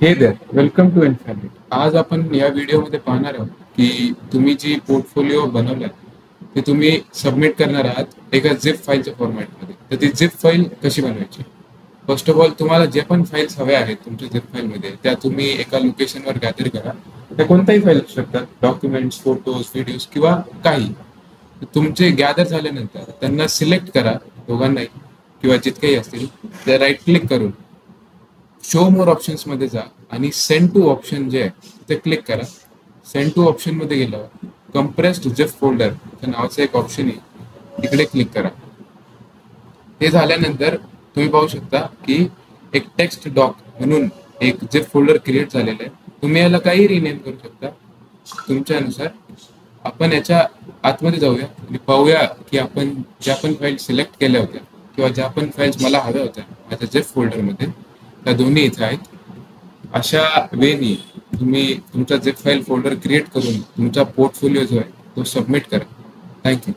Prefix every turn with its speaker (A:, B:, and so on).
A: हे there, welcome to इन्फॅलिट. आज आपण या व्हिडिओमध्ये पाहणार आहोत की तुम्ही जी पोर्टफोलिओ बनवलाय ते तुम्ही सबमिट करणार आहात एका झिप फाईलच्या फॉर्मॅटमध्ये. तर ती झिप फाईल कशी बनवायची? फर्स्ट ऑफ ऑल तुम्हाला जे पण फाईल्स हव्या आहेत तुमच्या झिप फाईलमध्ये त्या तुम्ही एका लोकेशनवर गॅदर करा. त्या कोणत्याही फाईल असू शकतात, डॉक्युमेंट्स, फोटोज, व्हिडिओज किंवा काही. तुमचे गॅदर झाल्यानंतर त्यांना सिलेक्ट करा, दोघांनाही किंवा जितकेही असतील ते राईट क्लिक करून शो मोर ऑप्शन्स मध्ये जा आणि सेंड टू ऑप्शन जे आहे ते क्लिक करा. सेंड टू ऑप्शन मध्ये गेल्यावर कंप्रेस्ड झिप फोल्डर नावाचं एक ऑप्शन आहे, तिकडे क्लिक करा. हे झाल्यानंतर तुम्ही पाहू शकता की एक टेक्स्ट डॉक म्हणून एक झिप फोल्डर क्रिएट झालेलं आहे. तुम्ही याला काही रिनेम करू शकता तुमच्यानुसार. आपण याच्या आतमध्ये जाऊया आणि पाहूया की आपण ज्या पण फाईल सिलेक्ट केल्या होत्या किंवा ज्या पण फाईल्स मला हव्या होत्या माझ्या झिप फोल्डरमध्ये त्या दोन्ही इथे आहेत. अशा वेनी तुम्ही तुमचा झिप फाईल फोल्डर क्रिएट करून तुमचा पोर्टफोलिओ जो आहे तो सबमिट करा. थँक्यू.